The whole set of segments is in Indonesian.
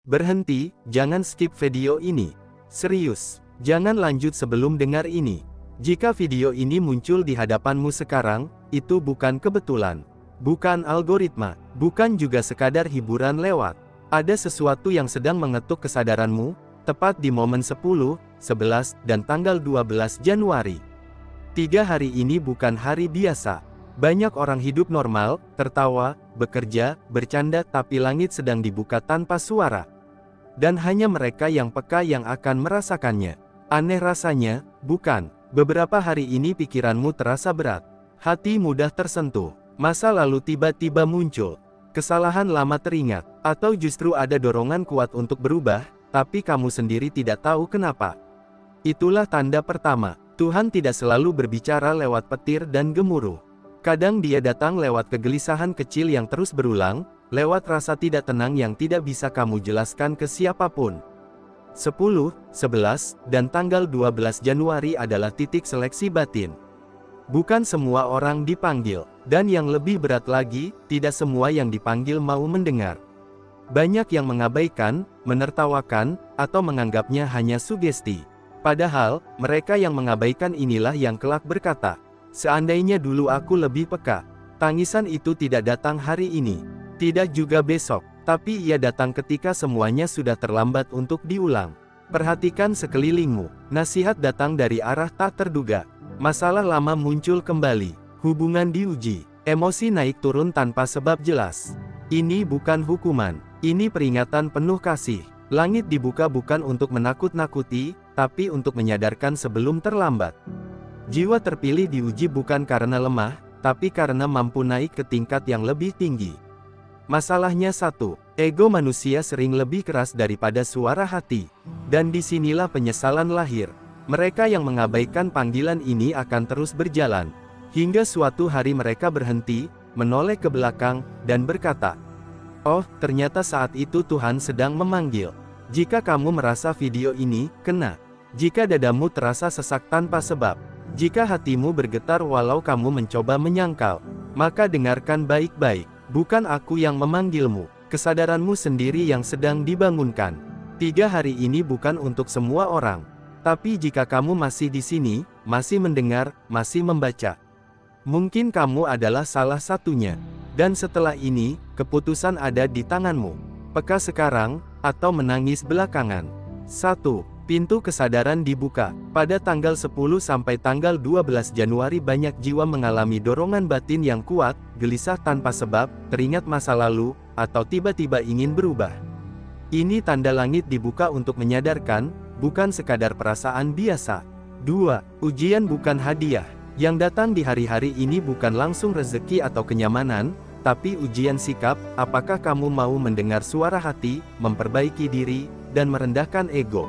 Berhenti, jangan skip video ini. Serius, jangan lanjut sebelum dengar ini. Jika video ini muncul di hadapanmu sekarang, itu bukan kebetulan. Bukan algoritma, bukan juga sekadar hiburan lewat. Ada sesuatu yang sedang mengetuk kesadaranmu, tepat di momen 10, 11, dan tanggal 12 Januari. 3 hari ini bukan hari biasa. Banyak orang hidup normal, tertawa, bekerja, bercanda, tapi langit sedang dibuka tanpa suara. Dan hanya mereka yang peka yang akan merasakannya. Aneh rasanya, bukan? Beberapa hari ini pikiranmu terasa berat. Hati mudah tersentuh. Masa lalu tiba-tiba muncul. Kesalahan lama teringat. Atau justru ada dorongan kuat untuk berubah, tapi kamu sendiri tidak tahu kenapa. Itulah tanda pertama. Tuhan tidak selalu berbicara lewat petir dan gemuruh. Kadang Dia datang lewat kegelisahan kecil yang terus berulang, lewat rasa tidak tenang yang tidak bisa kamu jelaskan ke siapapun. 10, 11, dan tanggal 12 Januari adalah titik seleksi batin. Bukan semua orang dipanggil, dan yang lebih berat lagi, tidak semua yang dipanggil mau mendengar. Banyak yang mengabaikan, menertawakan, atau menganggapnya hanya sugesti. Padahal, mereka yang mengabaikan inilah yang kelak berkata, "Seandainya dulu aku lebih peka." Tangisan itu tidak datang hari ini. Tidak juga besok, tapi ia datang ketika semuanya sudah terlambat untuk diulang. Perhatikan sekelilingmu, nasihat datang dari arah tak terduga. Masalah lama muncul kembali, hubungan diuji, emosi naik turun tanpa sebab jelas. Ini bukan hukuman, ini peringatan penuh kasih. Langit dibuka bukan untuk menakut-nakuti, tapi untuk menyadarkan sebelum terlambat. Jiwa terpilih diuji bukan karena lemah, tapi karena mampu naik ke tingkat yang lebih tinggi. Masalahnya satu, ego manusia sering lebih keras daripada suara hati. Dan disinilah penyesalan lahir. Mereka yang mengabaikan panggilan ini akan terus berjalan. Hingga suatu hari mereka berhenti, menoleh ke belakang, dan berkata, "Oh, ternyata saat itu Tuhan sedang memanggil." Jika kamu merasa video ini kena, jika dadamu terasa sesak tanpa sebab, jika hatimu bergetar walau kamu mencoba menyangkal, maka dengarkan baik-baik. Bukan aku yang memanggilmu, kesadaranmu sendiri yang sedang dibangunkan. 3 hari ini bukan untuk semua orang. Tapi jika kamu masih di sini, masih mendengar, masih membaca, mungkin kamu adalah salah satunya. Dan setelah ini, keputusan ada di tanganmu. Peka sekarang, atau menangis belakangan. 1. Pintu kesadaran dibuka. Pada tanggal 10 sampai tanggal 12 Januari banyak jiwa mengalami dorongan batin yang kuat, gelisah tanpa sebab, teringat masa lalu, atau tiba-tiba ingin berubah. Ini tanda langit dibuka untuk menyadarkan, bukan sekadar perasaan biasa. 2. Ujian bukan hadiah. Yang datang di hari-hari ini bukan langsung rezeki atau kenyamanan, tapi ujian sikap, apakah kamu mau mendengar suara hati, memperbaiki diri, dan merendahkan ego.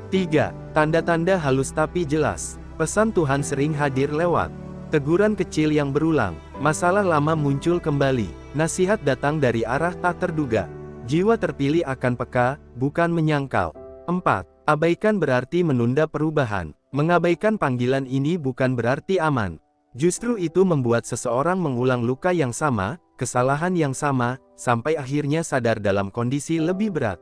3. Tanda-tanda halus tapi jelas. Pesan Tuhan sering hadir lewat teguran kecil yang berulang. Masalah lama muncul kembali. Nasihat datang dari arah tak terduga. Jiwa terpilih akan peka, bukan menyangkal. 4. Abaikan berarti menunda perubahan. Mengabaikan panggilan ini bukan berarti aman. Justru itu membuat seseorang mengulang luka yang sama, kesalahan yang sama, sampai akhirnya sadar dalam kondisi lebih berat.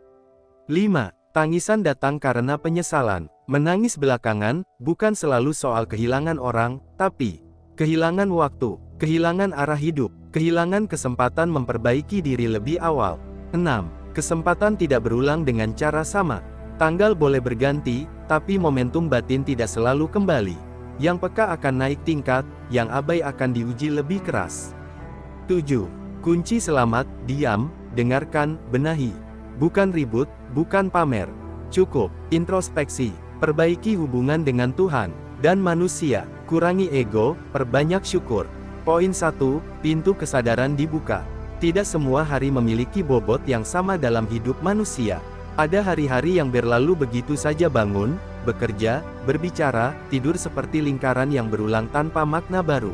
5. Tangisan datang karena penyesalan. Menangis belakangan, bukan selalu soal kehilangan orang, tapi kehilangan waktu, kehilangan arah hidup, kehilangan kesempatan memperbaiki diri lebih awal. 6. Kesempatan tidak berulang dengan cara sama. Tanggal boleh berganti, tapi momentum batin tidak selalu kembali. Yang peka akan naik tingkat, yang abai akan diuji lebih keras. 7. Kunci selamat, diam, dengarkan, benahi. Bukan ribut, bukan pamer. Cukup, introspeksi, perbaiki hubungan dengan Tuhan dan manusia, kurangi ego, perbanyak syukur. Poin 1, pintu kesadaran dibuka. Tidak semua hari memiliki bobot yang sama dalam hidup manusia. Ada hari-hari yang berlalu begitu saja bangun, bekerja, berbicara, tidur seperti lingkaran yang berulang tanpa makna baru.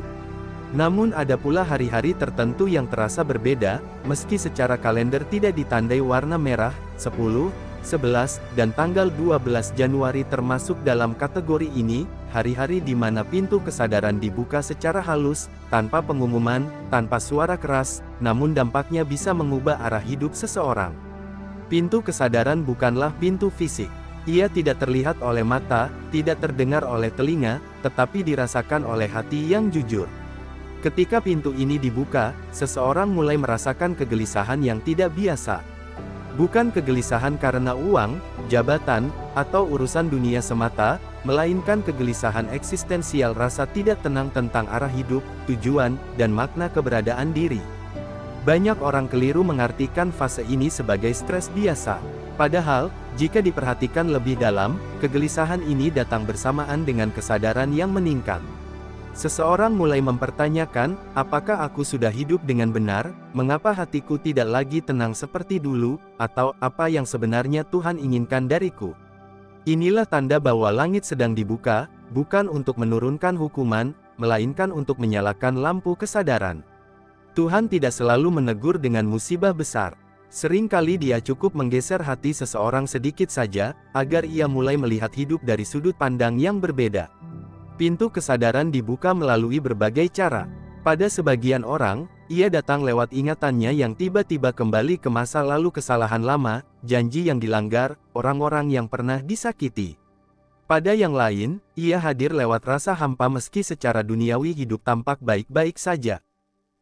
Namun ada pula hari-hari tertentu yang terasa berbeda, meski secara kalender tidak ditandai warna merah. 10, 11, dan tanggal 12 Januari termasuk dalam kategori ini, hari-hari di mana pintu kesadaran dibuka secara halus, tanpa pengumuman, tanpa suara keras, namun dampaknya bisa mengubah arah hidup seseorang. Pintu kesadaran bukanlah pintu fisik. Ia tidak terlihat oleh mata, tidak terdengar oleh telinga, tetapi dirasakan oleh hati yang jujur. Ketika pintu ini dibuka, seseorang mulai merasakan kegelisahan yang tidak biasa. Bukan kegelisahan karena uang, jabatan, atau urusan dunia semata, melainkan kegelisahan eksistensial, rasa tidak tenang tentang arah hidup, tujuan, dan makna keberadaan diri. Banyak orang keliru mengartikan fase ini sebagai stres biasa. Padahal, jika diperhatikan lebih dalam, kegelisahan ini datang bersamaan dengan kesadaran yang meningkat. Seseorang mulai mempertanyakan, apakah aku sudah hidup dengan benar, mengapa hatiku tidak lagi tenang seperti dulu, atau apa yang sebenarnya Tuhan inginkan dariku. Inilah tanda bahwa langit sedang dibuka, bukan untuk menurunkan hukuman, melainkan untuk menyalakan lampu kesadaran. Tuhan tidak selalu menegur dengan musibah besar. Seringkali Dia cukup menggeser hati seseorang sedikit saja, agar ia mulai melihat hidup dari sudut pandang yang berbeda. Pintu kesadaran dibuka melalui berbagai cara. Pada sebagian orang, ia datang lewat ingatannya yang tiba-tiba kembali ke masa lalu, kesalahan lama, janji yang dilanggar, orang-orang yang pernah disakiti. Pada yang lain, ia hadir lewat rasa hampa meski secara duniawi hidup tampak baik-baik saja.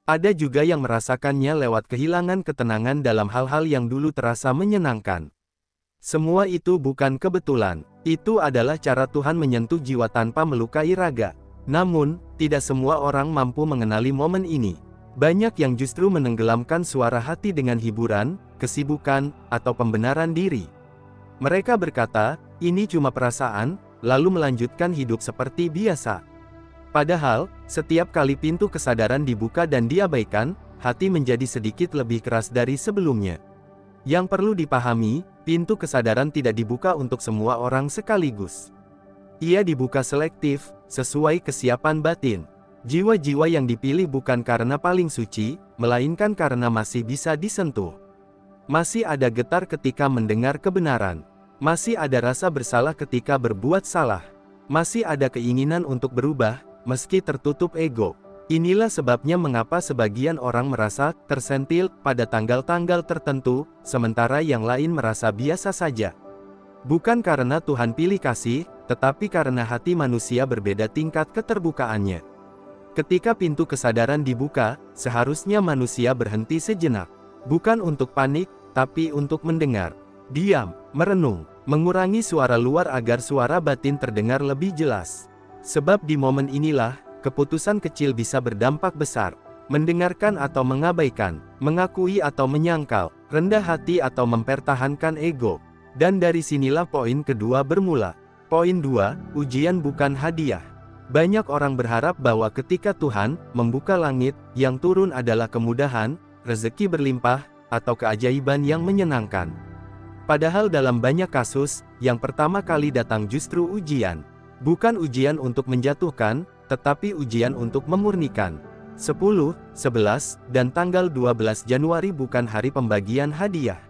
Ada juga yang merasakannya lewat kehilangan ketenangan dalam hal-hal yang dulu terasa menyenangkan. Semua itu bukan kebetulan. Itu adalah cara Tuhan menyentuh jiwa tanpa melukai raga. Namun, tidak semua orang mampu mengenali momen ini. Banyak yang justru menenggelamkan suara hati dengan hiburan, kesibukan, atau pembenaran diri. Mereka berkata, ini cuma perasaan, lalu melanjutkan hidup seperti biasa. Padahal, setiap kali pintu kesadaran dibuka dan diabaikan, hati menjadi sedikit lebih keras dari sebelumnya. Yang perlu dipahami, pintu kesadaran tidak dibuka untuk semua orang sekaligus. Ia dibuka selektif, sesuai kesiapan batin. Jiwa-jiwa yang dipilih bukan karena paling suci, melainkan karena masih bisa disentuh. Masih ada getar ketika mendengar kebenaran. Masih ada rasa bersalah ketika berbuat salah. Masih ada keinginan untuk berubah, meski tertutup ego. Inilah sebabnya mengapa sebagian orang merasa tersentil pada tanggal-tanggal tertentu, sementara yang lain merasa biasa saja. Bukan karena Tuhan pilih kasih, tetapi karena hati manusia berbeda tingkat keterbukaannya. Ketika pintu kesadaran dibuka, seharusnya manusia berhenti sejenak. Bukan untuk panik, tapi untuk mendengar. Diam, merenung, mengurangi suara luar agar suara batin terdengar lebih jelas. Sebab di momen inilah, keputusan kecil bisa berdampak besar. Mendengarkan atau mengabaikan, mengakui atau menyangkal, rendah hati atau mempertahankan ego. Dan dari sinilah poin kedua bermula. Poin 2, ujian bukan hadiah. Banyak orang berharap bahwa ketika Tuhan membuka langit, yang turun adalah kemudahan, rezeki berlimpah, atau keajaiban yang menyenangkan. Padahal dalam banyak kasus, yang pertama kali datang justru ujian. Bukan ujian untuk menjatuhkan, tetapi ujian untuk memurnikan. 10, 11, dan tanggal 12 Januari bukan hari pembagian hadiah.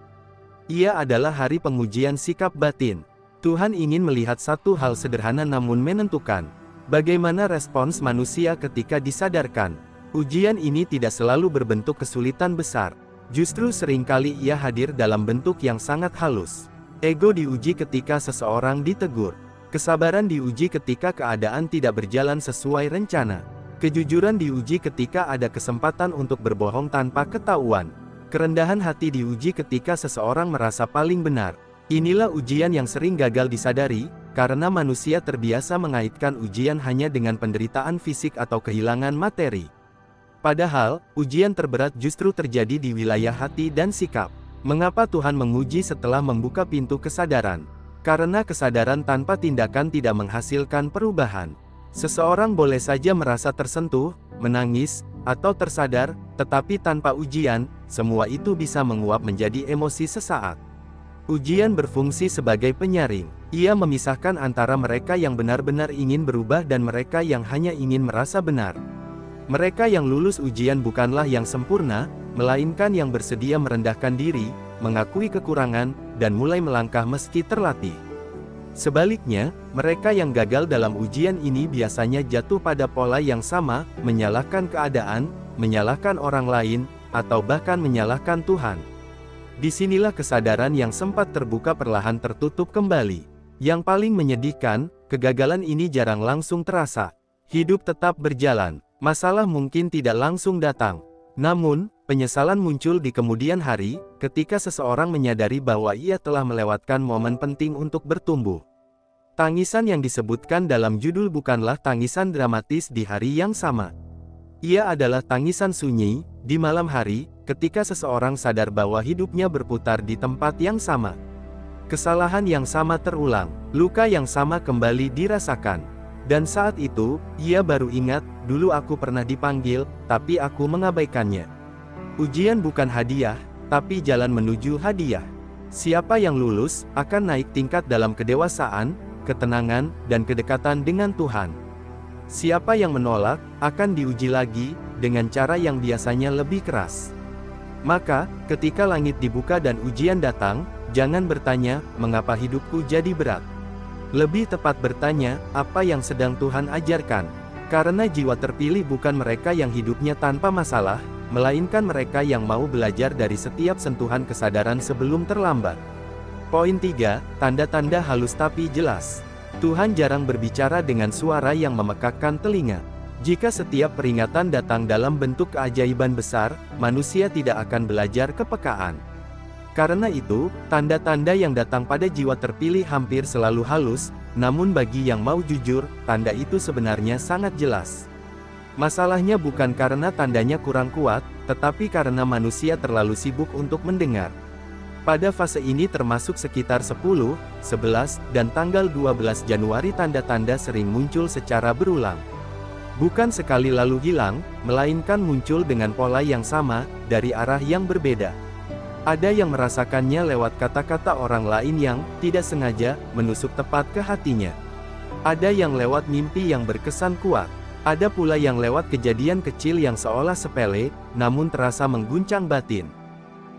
Ia adalah hari pengujian sikap batin. Tuhan ingin melihat satu hal sederhana namun menentukan. Bagaimana respons manusia ketika disadarkan? Ujian ini tidak selalu berbentuk kesulitan besar. Justru seringkali ia hadir dalam bentuk yang sangat halus. Ego diuji ketika seseorang ditegur. Kesabaran diuji ketika keadaan tidak berjalan sesuai rencana. Kejujuran diuji ketika ada kesempatan untuk berbohong tanpa ketahuan. Kerendahan hati diuji ketika seseorang merasa paling benar. Inilah ujian yang sering gagal disadari, karena manusia terbiasa mengaitkan ujian hanya dengan penderitaan fisik atau kehilangan materi. Padahal, ujian terberat justru terjadi di wilayah hati dan sikap. Mengapa Tuhan menguji setelah membuka pintu kesadaran? Karena kesadaran tanpa tindakan tidak menghasilkan perubahan. Seseorang boleh saja merasa tersentuh, menangis, atau tersadar, tetapi tanpa ujian, semua itu bisa menguap menjadi emosi sesaat. Ujian berfungsi sebagai penyaring. Ia memisahkan antara mereka yang benar-benar ingin berubah dan mereka yang hanya ingin merasa benar. Mereka yang lulus ujian bukanlah yang sempurna, melainkan yang bersedia merendahkan diri, mengakui kekurangan, dan mulai melangkah meski terlatih. Sebaliknya, mereka yang gagal dalam ujian ini biasanya jatuh pada pola yang sama, menyalahkan keadaan, menyalahkan orang lain, atau bahkan menyalahkan Tuhan. Disinilah kesadaran yang sempat terbuka perlahan tertutup kembali. Yang paling menyedihkan, kegagalan ini jarang langsung terasa. Hidup tetap berjalan, masalah mungkin tidak langsung datang. Namun, penyesalan muncul di kemudian hari, ketika seseorang menyadari bahwa ia telah melewatkan momen penting untuk bertumbuh. Tangisan yang disebutkan dalam judul bukanlah tangisan dramatis di hari yang sama. Ia adalah tangisan sunyi, di malam hari, ketika seseorang sadar bahwa hidupnya berputar di tempat yang sama. Kesalahan yang sama terulang, luka yang sama kembali dirasakan. Dan saat itu, ia baru ingat, dulu aku pernah dipanggil, tapi aku mengabaikannya. Ujian bukan hadiah, tapi jalan menuju hadiah. Siapa yang lulus, akan naik tingkat dalam kedewasaan, ketenangan, dan kedekatan dengan Tuhan. Siapa yang menolak, akan diuji lagi, dengan cara yang biasanya lebih keras. Maka, ketika langit dibuka dan ujian datang, jangan bertanya, mengapa hidupku jadi berat? Lebih tepat bertanya, apa yang sedang Tuhan ajarkan? Karena jiwa terpilih bukan mereka yang hidupnya tanpa masalah, melainkan mereka yang mau belajar dari setiap sentuhan kesadaran sebelum terlambat. Poin 3, tanda-tanda halus tapi jelas. Tuhan jarang berbicara dengan suara yang memekakkan telinga. Jika setiap peringatan datang dalam bentuk keajaiban besar, manusia tidak akan belajar kepekaan. Karena itu, tanda-tanda yang datang pada jiwa terpilih hampir selalu halus, namun bagi yang mau jujur, tanda itu sebenarnya sangat jelas. Masalahnya bukan karena tandanya kurang kuat, tetapi karena manusia terlalu sibuk untuk mendengar. Pada fase ini termasuk sekitar 10, 11, dan tanggal 12 Januari tanda-tanda sering muncul secara berulang. Bukan sekali lalu hilang, melainkan muncul dengan pola yang sama, dari arah yang berbeda. Ada yang merasakannya lewat kata-kata orang lain yang, tidak sengaja, menusuk tepat ke hatinya. Ada yang lewat mimpi yang berkesan kuat. Ada pula yang lewat kejadian kecil yang seolah sepele, namun terasa mengguncang batin.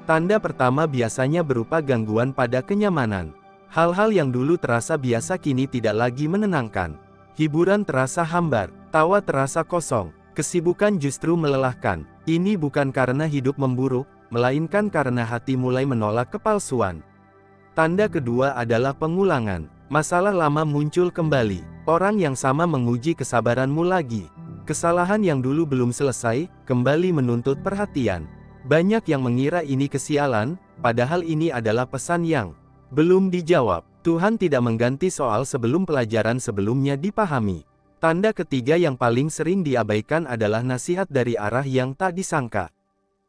Tanda pertama biasanya berupa gangguan pada kenyamanan. Hal-hal yang dulu terasa biasa kini tidak lagi menenangkan. Hiburan terasa hambar, tawa terasa kosong, kesibukan justru melelahkan. Ini bukan karena hidup memburuk, melainkan karena hati mulai menolak kepalsuan. Tanda kedua adalah pengulangan. Masalah lama muncul kembali. Orang yang sama menguji kesabaranmu lagi. Kesalahan yang dulu belum selesai, kembali menuntut perhatian. Banyak yang mengira ini kesialan, padahal ini adalah pesan yang belum dijawab. Tuhan tidak mengganti soal sebelum pelajaran sebelumnya dipahami. Tanda ketiga yang paling sering diabaikan adalah nasihat dari arah yang tak disangka.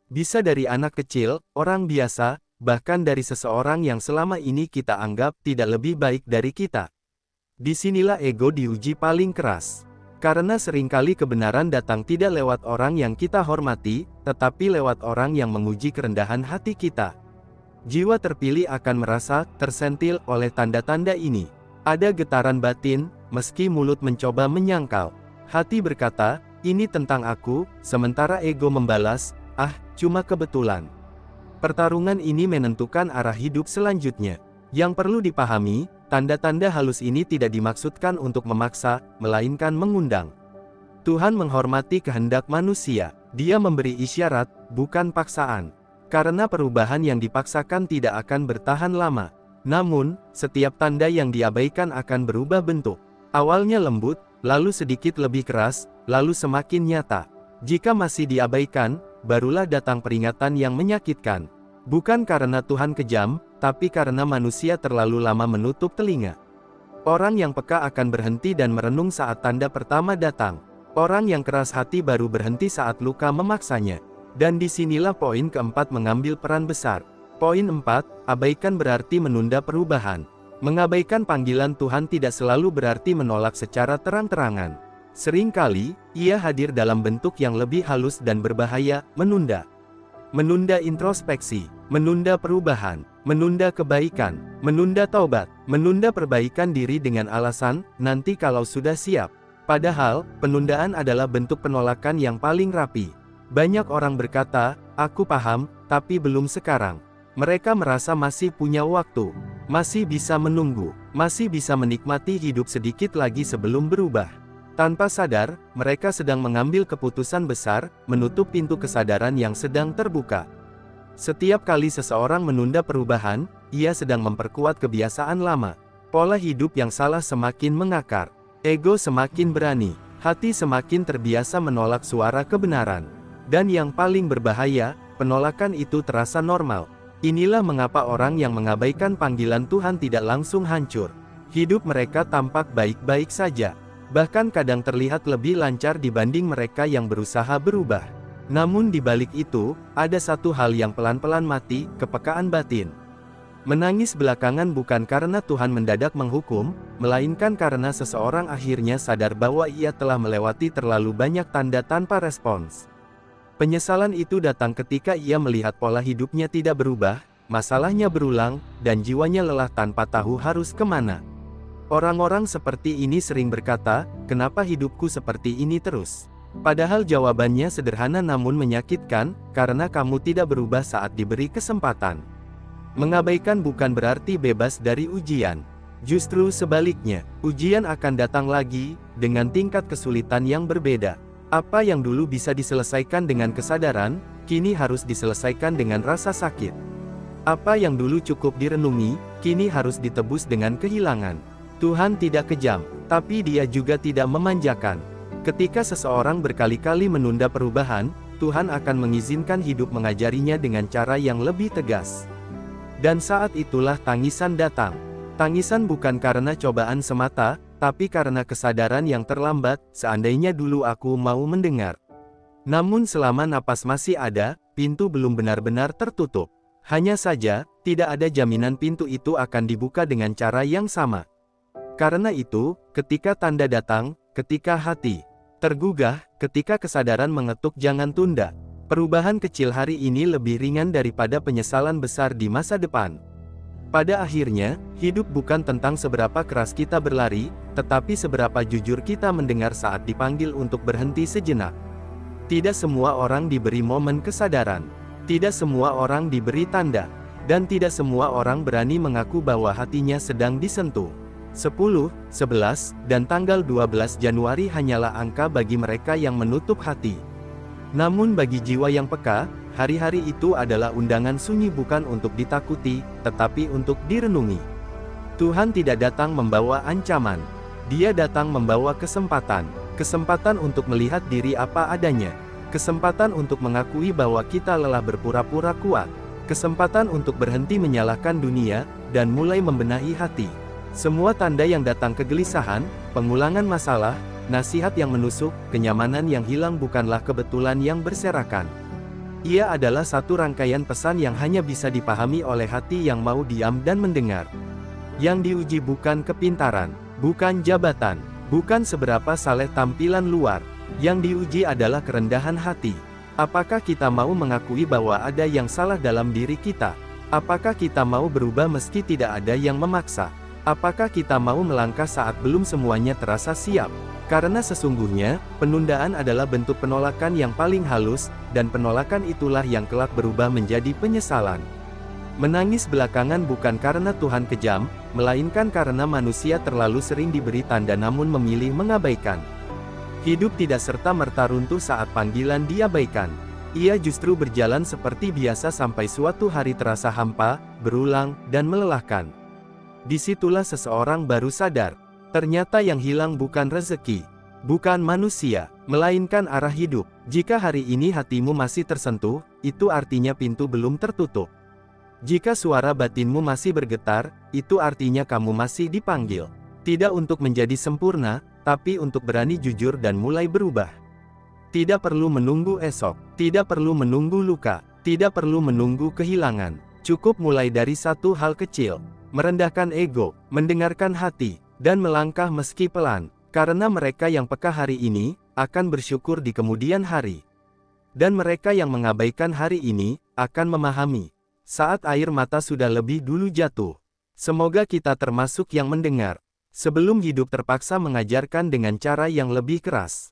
Bisa dari anak kecil, orang biasa, bahkan dari seseorang yang selama ini kita anggap tidak lebih baik dari kita. Disinilah ego diuji paling keras. Karena seringkali kebenaran datang tidak lewat orang yang kita hormati, tetapi lewat orang yang menguji kerendahan hati kita. Jiwa terpilih akan merasa tersentil oleh tanda-tanda ini. Ada getaran batin, meski mulut mencoba menyangkal. Hati berkata, ini tentang aku, sementara ego membalas, cuma kebetulan. Pertarungan ini menentukan arah hidup selanjutnya. Yang perlu dipahami, tanda-tanda halus ini tidak dimaksudkan untuk memaksa, melainkan mengundang. Tuhan menghormati kehendak manusia. Dia memberi isyarat, bukan paksaan. Karena perubahan yang dipaksakan tidak akan bertahan lama. Namun, setiap tanda yang diabaikan akan berubah bentuk. Awalnya lembut, lalu sedikit lebih keras, lalu semakin nyata. Jika masih diabaikan, barulah datang peringatan yang menyakitkan. Bukan karena Tuhan kejam, tapi karena manusia terlalu lama menutup telinga. Orang yang peka akan berhenti dan merenung saat tanda pertama datang. Orang yang keras hati baru berhenti saat luka memaksanya. Dan disinilah poin keempat mengambil peran besar. Poin 4, abaikan berarti menunda perubahan. Mengabaikan panggilan Tuhan tidak selalu berarti menolak secara terang-terangan. Seringkali, ia hadir dalam bentuk yang lebih halus dan berbahaya, menunda. Menunda introspeksi, menunda perubahan, menunda kebaikan, menunda taubat, menunda perbaikan diri dengan alasan, nanti kalau sudah siap. Padahal, penundaan adalah bentuk penolakan yang paling rapi. Banyak orang berkata, aku paham, tapi belum sekarang. Mereka merasa masih punya waktu, masih bisa menunggu, masih bisa menikmati hidup sedikit lagi sebelum berubah. Tanpa sadar, mereka sedang mengambil keputusan besar, menutup pintu kesadaran yang sedang terbuka. Setiap kali seseorang menunda perubahan, ia sedang memperkuat kebiasaan lama. Pola hidup yang salah semakin mengakar. Ego semakin berani. Hati semakin terbiasa menolak suara kebenaran. Dan yang paling berbahaya, penolakan itu terasa normal. Inilah mengapa orang yang mengabaikan panggilan Tuhan tidak langsung hancur. Hidup mereka tampak baik-baik saja. Bahkan kadang terlihat lebih lancar dibanding mereka yang berusaha berubah. Namun di balik itu, ada satu hal yang pelan-pelan mati, kepekaan batin. Menangis belakangan bukan karena Tuhan mendadak menghukum, melainkan karena seseorang akhirnya sadar bahwa ia telah melewati terlalu banyak tanda tanpa respons. Penyesalan itu datang ketika ia melihat pola hidupnya tidak berubah, masalahnya berulang, dan jiwanya lelah tanpa tahu harus kemana. Orang-orang seperti ini sering berkata, "Kenapa hidupku seperti ini terus?" Padahal jawabannya sederhana namun menyakitkan, karena kamu tidak berubah saat diberi kesempatan. Mengabaikan bukan berarti bebas dari ujian. Justru sebaliknya, ujian akan datang lagi, dengan tingkat kesulitan yang berbeda. Apa yang dulu bisa diselesaikan dengan kesadaran, kini harus diselesaikan dengan rasa sakit. Apa yang dulu cukup direnungi, kini harus ditebus dengan kehilangan. Tuhan tidak kejam, tapi Dia juga tidak memanjakan. Ketika seseorang berkali-kali menunda perubahan, Tuhan akan mengizinkan hidup mengajarinya dengan cara yang lebih tegas. Dan saat itulah tangisan datang. Tangisan bukan karena cobaan semata, tapi karena kesadaran yang terlambat, seandainya dulu aku mau mendengar. Namun selama napas masih ada, pintu belum benar-benar tertutup. Hanya saja, tidak ada jaminan pintu itu akan dibuka dengan cara yang sama. Karena itu, ketika tanda datang, ketika hati tergugah, ketika kesadaran mengetuk jangan tunda. Perubahan kecil hari ini lebih ringan daripada penyesalan besar di masa depan. Pada akhirnya, hidup bukan tentang seberapa keras kita berlari, tetapi seberapa jujur kita mendengar saat dipanggil untuk berhenti sejenak. Tidak semua orang diberi momen kesadaran. Tidak semua orang diberi tanda. Dan tidak semua orang berani mengaku bahwa hatinya sedang disentuh. 10, 11, dan tanggal 12 Januari hanyalah angka bagi mereka yang menutup hati. Namun bagi jiwa yang peka, hari-hari itu adalah undangan sunyi bukan untuk ditakuti, tetapi untuk direnungi. Tuhan tidak datang membawa ancaman. Dia datang membawa kesempatan. Kesempatan untuk melihat diri apa adanya. Kesempatan untuk mengakui bahwa kita lelah berpura-pura kuat. Kesempatan untuk berhenti menyalahkan dunia, dan mulai membenahi hati. Semua tanda yang datang kegelisahan, pengulangan masalah, nasihat yang menusuk, kenyamanan yang hilang bukanlah kebetulan yang berserakan. Ia adalah satu rangkaian pesan yang hanya bisa dipahami oleh hati yang mau diam dan mendengar. Yang diuji bukan kepintaran, bukan jabatan, bukan seberapa saleh tampilan luar. Yang diuji adalah kerendahan hati. Apakah kita mau mengakui bahwa ada yang salah dalam diri kita? Apakah kita mau berubah meski tidak ada yang memaksa? Apakah kita mau melangkah saat belum semuanya terasa siap? Karena sesungguhnya, penundaan adalah bentuk penolakan yang paling halus, dan penolakan itulah yang kelak berubah menjadi penyesalan. Menangis belakangan bukan karena Tuhan kejam, melainkan karena manusia terlalu sering diberi tanda namun memilih mengabaikan. Hidup tidak serta-merta runtuh saat panggilan diabaikan. Ia justru berjalan seperti biasa sampai suatu hari terasa hampa, berulang, dan melelahkan. Disitulah seseorang baru sadar. Ternyata yang hilang bukan rezeki, bukan manusia, melainkan arah hidup. Jika hari ini hatimu masih tersentuh, itu artinya pintu belum tertutup. Jika suara batinmu masih bergetar, itu artinya kamu masih dipanggil. Tidak untuk menjadi sempurna, tapi untuk berani jujur dan mulai berubah. Tidak perlu menunggu esok, tidak perlu menunggu luka, tidak perlu menunggu kehilangan. Cukup mulai dari satu hal kecil, merendahkan ego, mendengarkan hati, dan melangkah meski pelan, karena mereka yang peka hari ini, akan bersyukur di kemudian hari. Dan mereka yang mengabaikan hari ini, akan memahami, saat air mata sudah lebih dulu jatuh. Semoga kita termasuk yang mendengar, sebelum hidup terpaksa mengajarkan dengan cara yang lebih keras.